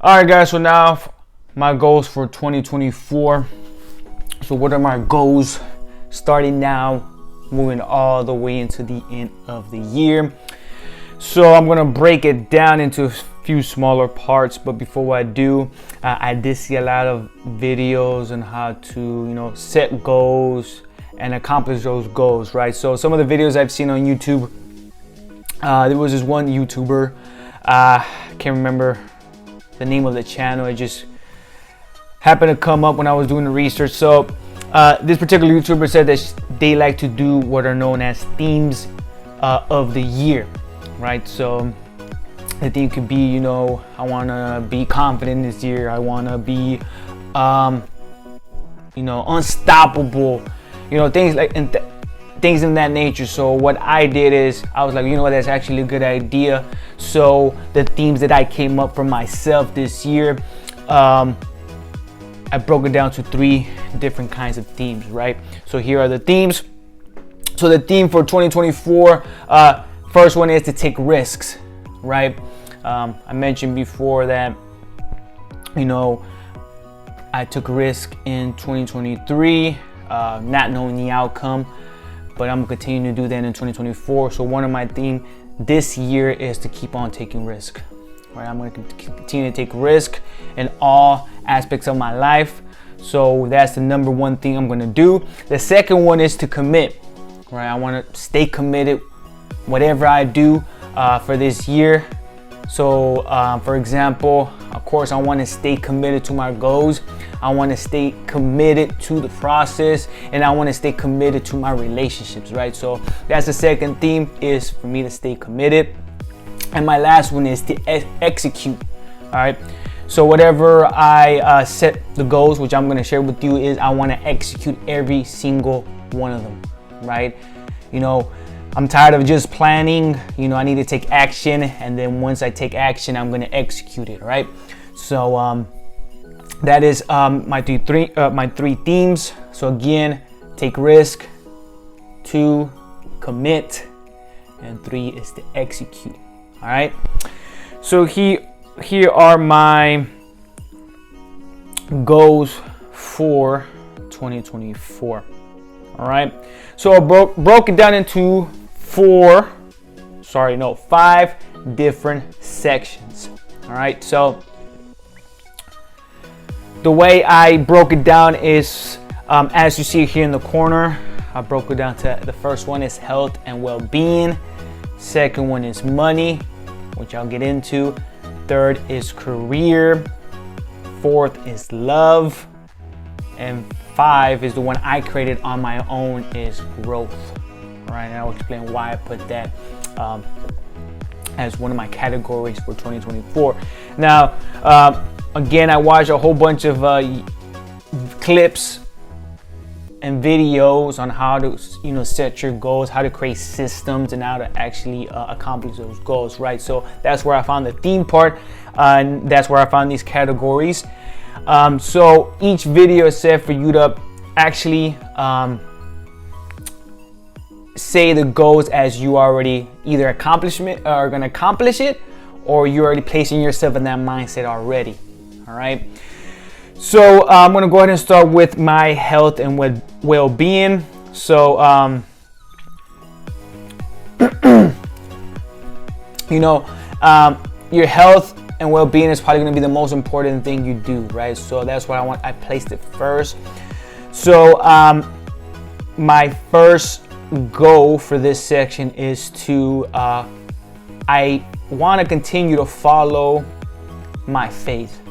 All right, guys. So now my goals for 2024. So what are my goals starting now, moving all the way into the end of the year? So I'm gonna break it down into a few smaller parts, but before I do, I did see a lot of videos on how to, set goals and accomplish those goals, right? So some of the videos I've seen on YouTube, there was this one YouTuber, can't remember the name of the channel. It just happened to come up when I was doing the research. So this particular YouTuber said that they like to do what are known as themes of the year, right? So the theme could be, I want to be confident this year. I want to be, unstoppable, things like things in that nature. So what I did is I was like, that's actually a good idea. So the themes that I came up for myself this year, I broke it down to 3 different kinds of themes, right? So here are the themes. So the theme for 2024, first one is to take risks, right? I mentioned before that, I took risk in 2023, not knowing the outcome, but I'm gonna continue to do that in 2024. So one of my themes this year is to keep on taking risk, right? I'm gonna continue to take risk in all aspects of my life. So that's the number one thing I'm gonna do. The second one is to commit, right? I wanna stay committed, whatever I do for this year. So for example, of course, I want to stay committed to my goals. I want to stay committed to the process, and I want to stay committed to my relationships, right? So that's the second theme, is for me to stay committed. And my last one is to execute, all right? So whatever I set the goals, which I'm going to share with you, is I want to execute every single one of them, right? I'm tired of just planning. I need to take action, and then once I take action, I'm going to execute it, right? So that is my three themes. So again, take risk, 2, commit, and 3 is to execute. All right. So here are my goals for 2024. All right. So I broke it down into 5 different sections. All right. So the way I broke it down is, as you see here in the corner, I broke it down to the first one is health and well-being. Second one is money, which I'll get into. Third is career. Fourth is love. And 5 is the one I created on my own, is growth. All right, and I'll explain why I put that as one of my categories for 2024. Now, again, I watched a whole bunch of clips and videos on how to, set your goals, how to create systems, and how to actually accomplish those goals, right? So that's where I found the theme part, and that's where I found these categories. So each video is set for you to actually say the goals as you already either are going to accomplish it, or you're already placing yourself in that mindset already. All right. So I'm going to go ahead and start with my health and well-being. So, your health and well-being is probably going to be the most important thing you do, right? So that's what I placed it first. So my first goal for this section is to I want to continue to follow my faith,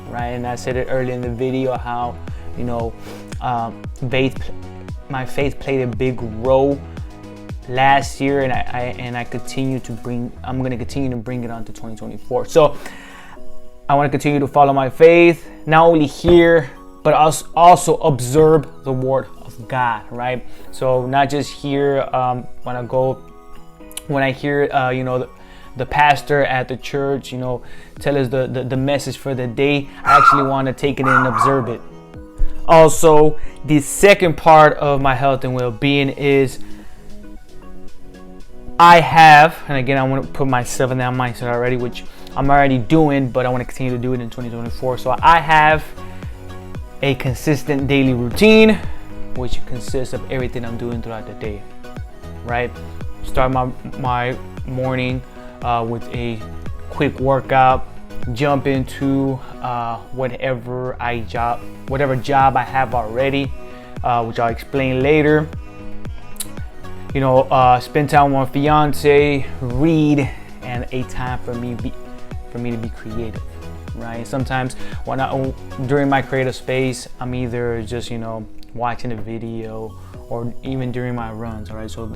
right? And I said it earlier in the video how my faith played a big role last year, and I'm going to continue to bring it on to 2024. So I want to continue to follow my faith, not only here, but also observe the word of God, right? So not just here when I hear the pastor at the church tell us the message for the day, I actually want to take it and observe it. Also, the second part of my health and well-being is I have, and again, I want to put myself in that mindset already, which I'm already doing, but I want to continue to do it in 2024. So I have a consistent daily routine, which consists of everything I'm doing throughout the day, right? Start my morning with a quick workout, jump into whatever job I have already, which I'll explain later. You know, spend time with my fiance, read, and a time for me to be creative, right? Sometimes during my creative space, I'm either just, you know, watching a video or even during my runs, all right? So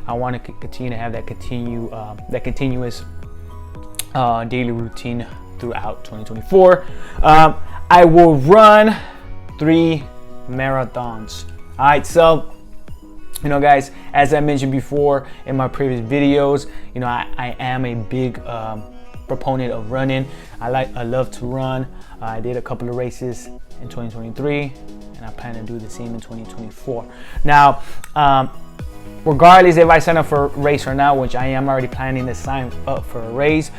I want to continue to have that continuous daily routine throughout 2024. I will run 3 marathons. All right, so you know, guys, as I mentioned before in my previous videos, you know, I am a big proponent of running. I love to run. I did a couple of races in 2023, and I plan to do the same in 2024. Now, regardless if I sign up for a race or not, which I am already planning to sign up for a race,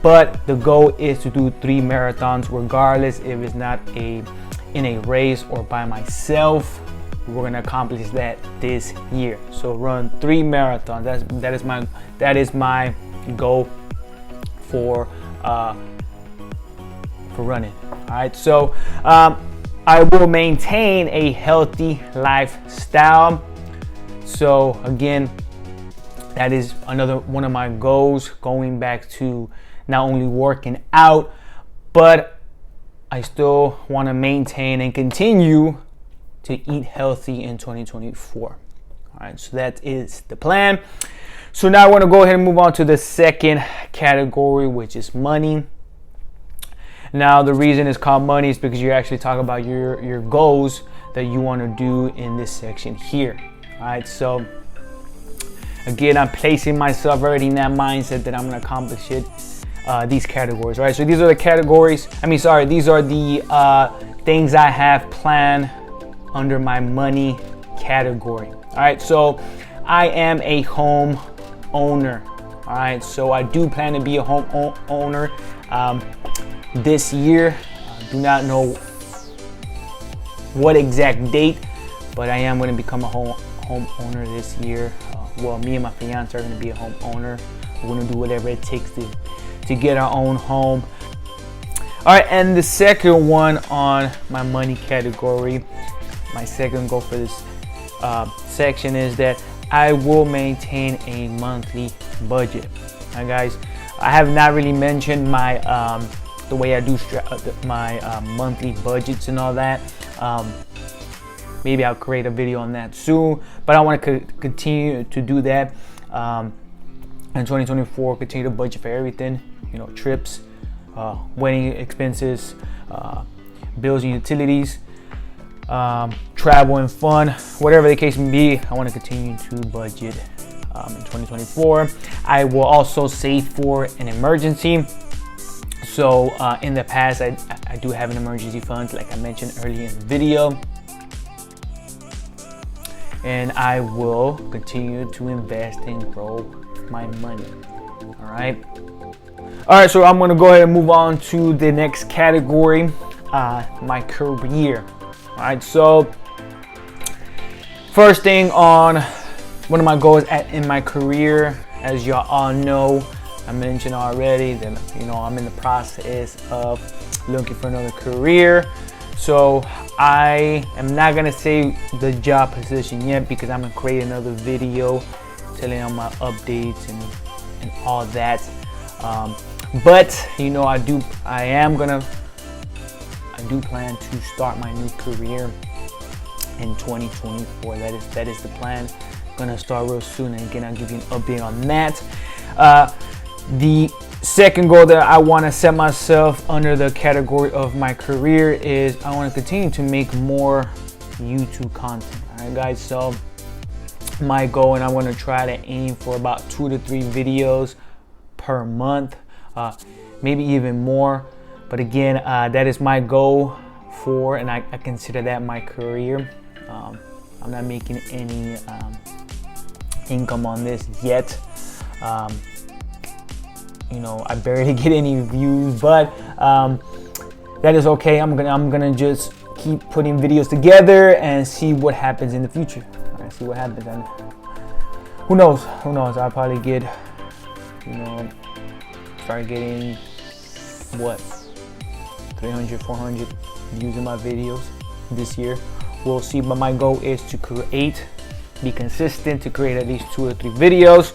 but the goal is to do 3 marathons, regardless if it's not in a race or by myself. We're gonna accomplish that this year. So run 3 marathons. That is my goal for running. All right. So I will maintain a healthy lifestyle. So again, that is another one of my goals, going back to not only working out, but I still want to maintain and continue to eat healthy in 2024. All right, so that is the plan. So now I want to go ahead and move on to the second category, which is money. Now the reason it's called money is because you're actually talking about your goals that you want to do in this section here. All right, so again, I'm placing myself already in that mindset that I'm going to accomplish it. These categories, right? So these are the categories. These are the things I have planned under my money category. All right, so I am a home owner. All right, so I do plan to be a home owner this year. I do not know what exact date, but I am going to become a home owner this year. Well, me and my fiance are going to be a home owner. We're going to do whatever it takes to get our own home. All right, and the second one on my money category, my second goal for this section is that I will maintain a monthly budget. Now, guys, I have not really mentioned my the way I do my monthly budgets and all that. Maybe I'll create a video on that soon, but I want to continue to do that in 2024. Continue to budget for everything, you know, trips, wedding expenses, bills and utilities, travel and fun, whatever the case may be. I want to continue to budget in 2024. I will also save for an emergency. So in the past, I do have an emergency fund, like I mentioned earlier in the video, and I will continue to invest and grow my money. All right, so I'm going to go ahead and move on to the next category, my career. All right, so first thing on one of my goals in my career, as y'all all know, I mentioned already that, you know, I'm in the process of looking for another career. So I am not gonna say the job position yet, because I'm gonna create another video telling you my updates and all that. But you know, I do plan to start my new career in 2024. That is the plan. I'm gonna start real soon, and again, I'll give you an update on that. The second goal that I want to set myself under the category of my career is I want to continue to make more YouTube content. All right, guys, so my goal, and I want to try to aim for about 2 to 3 videos per month, maybe even more. But again, that is my goal and I consider that my career. I'm not making any income on this yet. I barely get any views, but that is okay. I'm gonna just keep putting videos together and see what happens in the future. All right, see what happens, and who knows? I'll probably get, start getting what, 300, 400 views in my videos this year. We'll see, but my goal is to be consistent, to create at least 2 or 3 videos.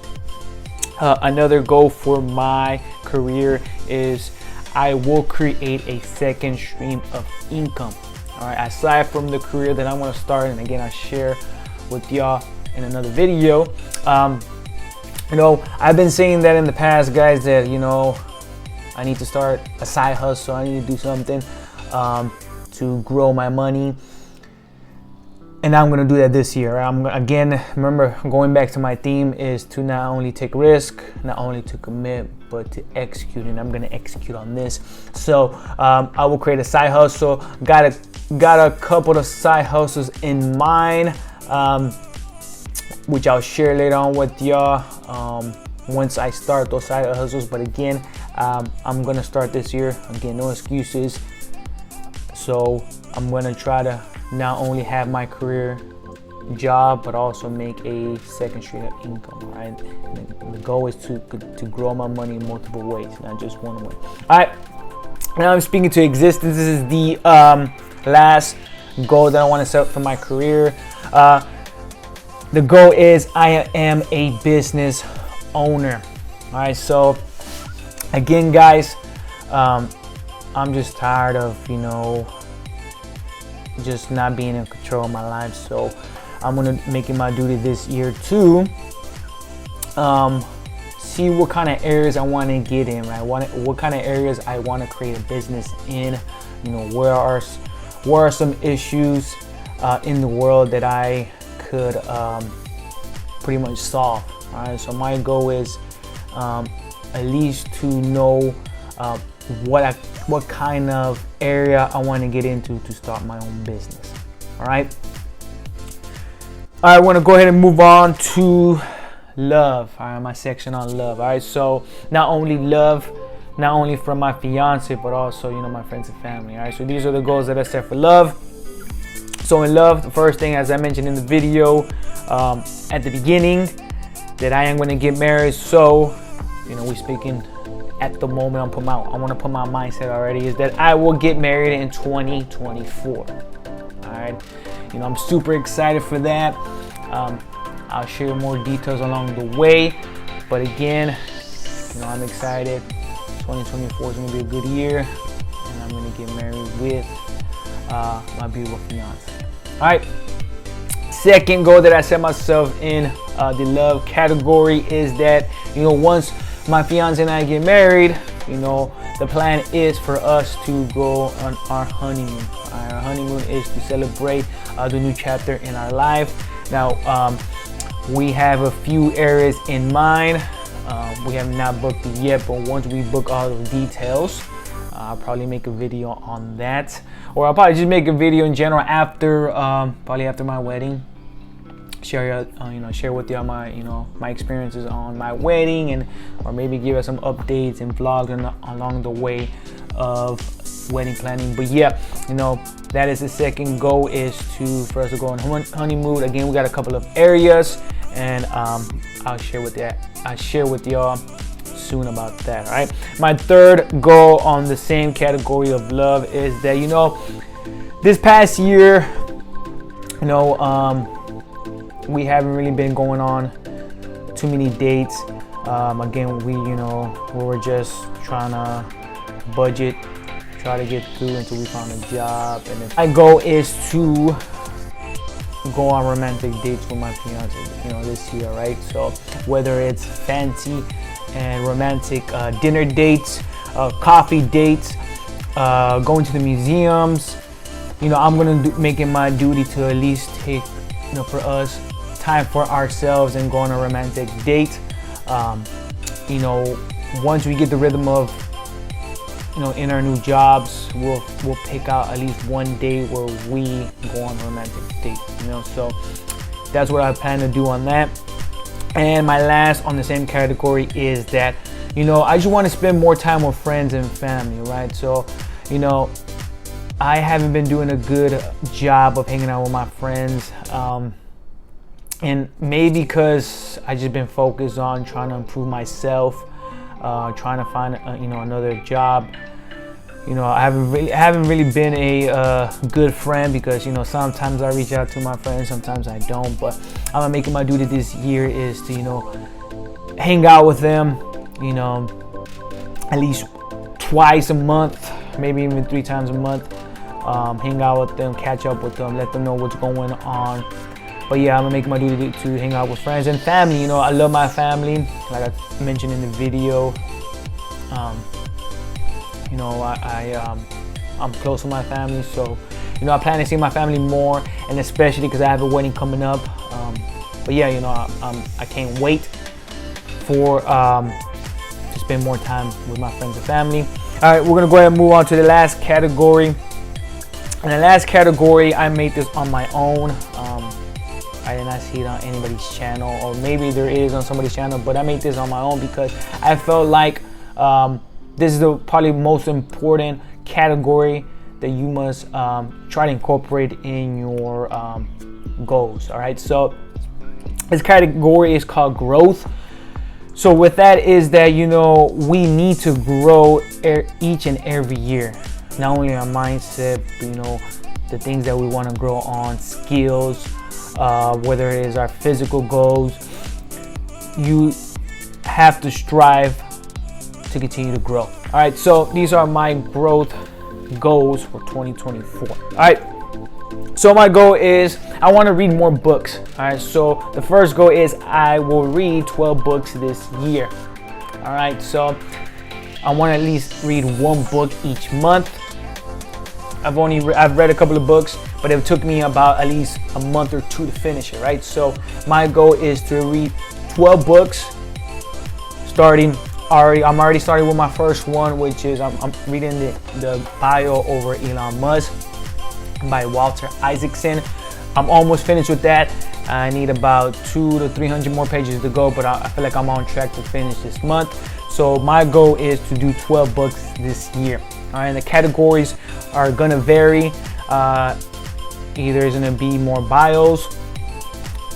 Another goal for my career is I will create a second stream of income. All right, aside from the career that I want to start, and again, I'll share with y'all in another video. I've been saying that in the past, guys, that I need to start a side hustle. I need to do something to grow my money. And I'm gonna do that this year. Remember, going back to my theme is to not only take risk, not only to commit, but to execute. And I'm gonna execute on this. So I will create a side hustle. Got a couple of side hustles in mind, which I'll share later on with y'all once I start those side hustles. But again, I'm gonna start this year. Again, no excuses. So I'm gonna try to not only have my career job, but also make a second stream of income. Right? The goal is to grow my money in multiple ways, not just one way. All right. Now I'm speaking to existence. This is the last goal that I want to set for my career. The goal is I am a business owner. All right. So again, guys, I'm just tired of just not being in control of my life. So I'm gonna make it my duty this year to see what kind of areas I want to get in, right? What kind of areas I want to create a business in. Where are some issues in the world that I could pretty much solve. All right, so my goal is at least to know what kind of area I want to get into to start my own business. All right. I want to go ahead and move on to love. All right, my section on love. All right, so not only from my fiance, but also my friends and family. All right, so these are the goals that I set for love. So in love, the first thing, as I mentioned in the video at the beginning, that I am going to get married. So we speaking at the moment. I want to put my mindset already is that I will get married in 2024. All right, I'm super excited for that. I'll share more details along the way, but again, I'm excited. 2024 is going to be a good year, and I'm going to get married with my beautiful fiance. All right, second goal that I set myself in the love category is that once my fiance and I get married, the plan is for us to go on our honeymoon. Our honeymoon is to celebrate the new chapter in our life. Now, we have a few areas in mind. We have not booked it yet, but once we book all the details, I'll probably make a video on that, or I'll probably just make a video in general probably after my wedding. Share with y'all my experiences on my wedding, or maybe give us some updates and vlogs along the way of wedding planning. But yeah, that is the second goal, is for us to go on honeymoon. Again, we got a couple of areas, and I'll share with y'all soon about that. All right, my third goal on the same category of love is that this past year, we haven't really been going on too many dates. Again, we were just trying to budget, try to get through until we found a job. And then my goal is to go on romantic dates with my fiance, this year, right? So whether it's fancy and romantic dinner dates, coffee dates, going to the museums, I'm gonna make it my duty to at least take, for us, time for ourselves and go on a romantic date. Once we get the rhythm of, in our new jobs, we'll pick out at least one day where we go on a romantic date. So that's what I plan to do on that. And my last on the same category is that I just want to spend more time with friends and family, right? So, I haven't been doing a good job of hanging out with my friends. And maybe because I just been focused on trying to improve myself, trying to find another job. I haven't really been a good friend, because sometimes I reach out to my friends, sometimes I don't. But I'm making my duty this year is to hang out with them, at least twice a month, maybe even 3 times a month. Hang out with them, catch up with them, let them know what's going on. But yeah, I'm gonna make my duty to hang out with friends and family. I love my family, like I mentioned in the video. I'm close to my family, so I plan to see my family more, and especially because I have a wedding coming up. But yeah, I can't wait for to spend more time with my friends and family. All right, we're gonna go ahead and move on to the last category. And the last category, I made this on my own. I did not see it on anybody's channel, or maybe there is on somebody's channel, but I made this on my own because I felt like this is the probably most important category that you must try to incorporate in your goals. All right, so this category is called growth. So with that is that we need to grow each and every year, not only our mindset, but the things that we want to grow on, skills, whether it is our physical goals. You have to strive to continue to grow. All right, so these are my growth goals for 2024. All right, so my goal is I want to read more books. All right, so the first goal is I will read 12 books this year. All right, so I want to at least read 1 book each month. I've read a couple of books, but it took me about at least a month or 2 to finish it, right? So my goal is to read 12 books, I'm already starting with my first one, which is I'm reading the bio over Elon Musk by Walter Isaacson. I'm almost finished with that. I need about 200 to 300 more pages to go, but I feel like I'm on track to finish this month. So my goal is to do 12 books this year. All right, and the categories are gonna vary. Either it's gonna be more bios.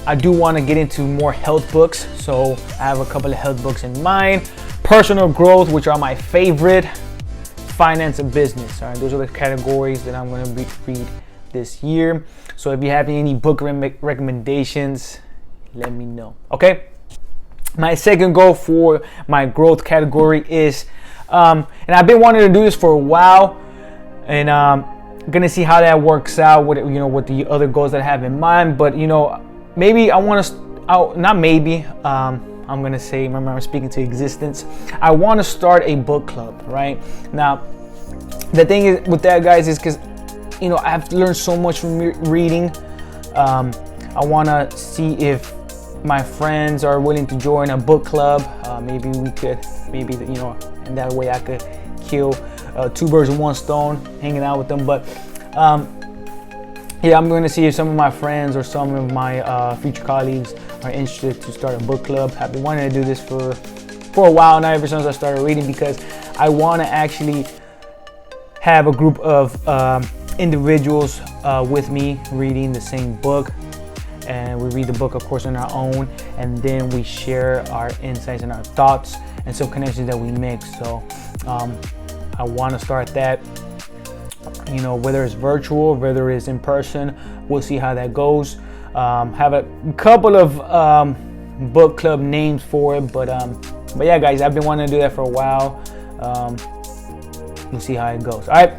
I do want to get into more health books, so I have a couple of health books in mind. Personal growth, which are my favorite. Finance and business. All right, those are the categories that I'm gonna read this year. So if you have any book recommendations, let me know. Okay. My second goal for my growth category is, and I've been wanting to do this for a while, and gonna see how that works out with with the other goals that I have in mind. But maybe I want to, not maybe. I'm gonna say, remember, I'm speaking to existence. I want to start a book club. Right now, the thing is with that, guys, is because I have learned so much from reading. I want to see if my friends are willing to join a book club. Maybe we could, in that way I could kill 2 birds with 1 stone, hanging out with them. But yeah, I'm going to see if some of my friends or some of my future colleagues are interested to start a book club. I've been wanting to do this for a while now, ever since I started reading, because I want to actually have a group of individuals with me reading the same book. And we read the book, of course, on our own, and then we share our insights and our thoughts and some connections that we make. So I want to start that, whether it's virtual, whether it's in person. We'll see how that goes. Have a couple of book club names for it, but yeah, guys, I've been wanting to do that for a while. We'll see how it goes. All right.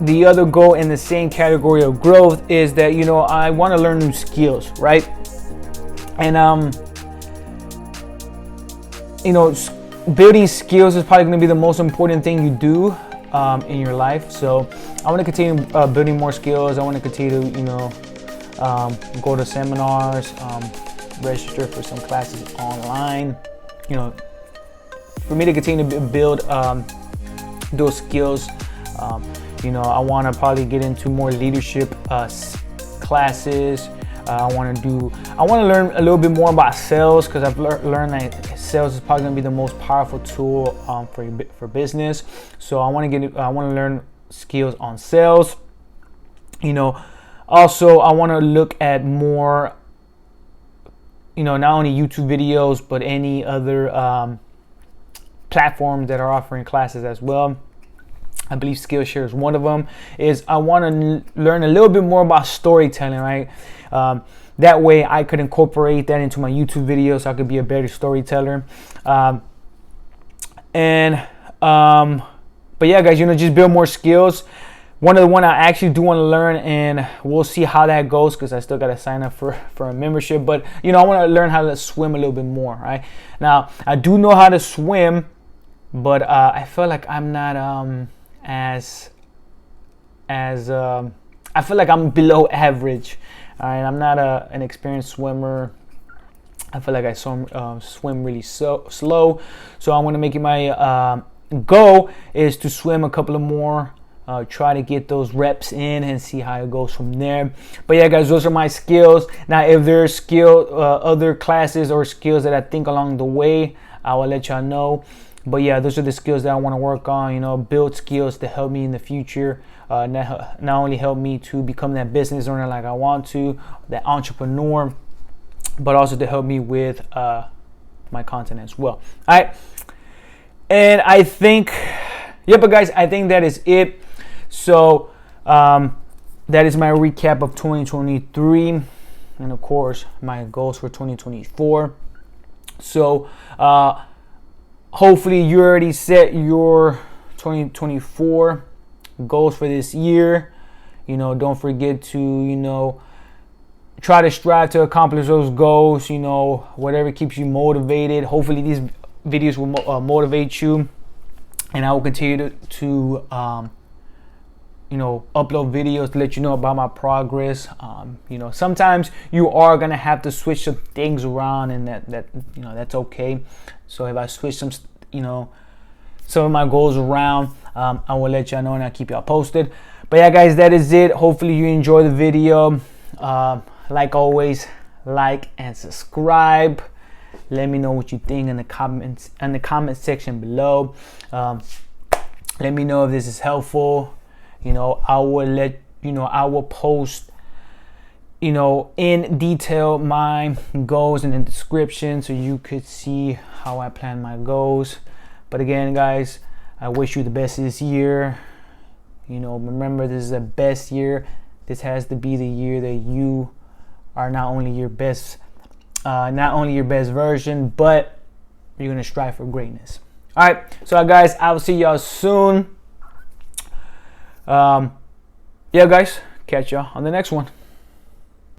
The other goal in the same category of growth is that I want to learn new skills, right? And building skills is probably going to be the most important thing you do in your life. So I want to continue building more skills. I want to continue to go to seminars, register for some classes online. For me to continue to build those skills. I want to probably get into more leadership classes. I want to learn a little bit more about sales, because I've learned that sales is probably gonna be the most powerful tool for business. So I want to learn skills on sales. You know, also I want to look at more, you know, not only YouTube videos but any other platforms that are offering classes as well. I believe Skillshare is one of them. I want to learn a little bit more about storytelling, right? That way I could incorporate that into my YouTube videos so I could be a better storyteller. But yeah, guys, you know, just build more skills. One I actually do want to learn, and we'll see how that goes because I still got to sign up for a membership. But, you know, I want to learn how to swim a little bit more, right? Now, I do know how to swim, but I feel like I'm not I feel like I'm below average. All right, I'm not an experienced swimmer. I feel like I swim really slow. So I want to make it my goal is to swim a couple of more, try to get those reps in and see how it goes from there. But yeah, guys, those are my skills. Now, if there's other classes or skills that I think along the way, I will let y'all know. But yeah, those are the skills that I want to work on, you know, build skills to help me in the future. Not only help me to become that business owner like I want to, that entrepreneur, but also to help me with my content as well. All right. And I think, but guys, I think that is it. So that is my recap of 2023. And of course, my goals for 2024. So, hopefully you already set your 2024 goals for this year. You know, don't forget to, you know, try to strive to accomplish those goals, you know, whatever keeps you motivated. Hopefully these videos will motivate you, and I will continue to you know, upload videos to let you know about my progress. You know, sometimes you are gonna have to switch some things around, and that you know, that's okay. So if I switch some of my goals around, I will let y'all know and I'll keep y'all posted. But yeah, guys, that is it. Hopefully you enjoy the video. Like always, like and subscribe. Let me know what you think in the comment section below. Let me know if this is helpful. You know, I will post, you know, in detail my goals in the description so you could see how I plan my goals. But again, guys, I wish you the best this year. You know, remember, this is the best year. This has to be the year that you are not only your best version, but you're gonna strive for greatness. All right, so guys, I will see y'all soon. Yeah, guys, catch y'all on the next one.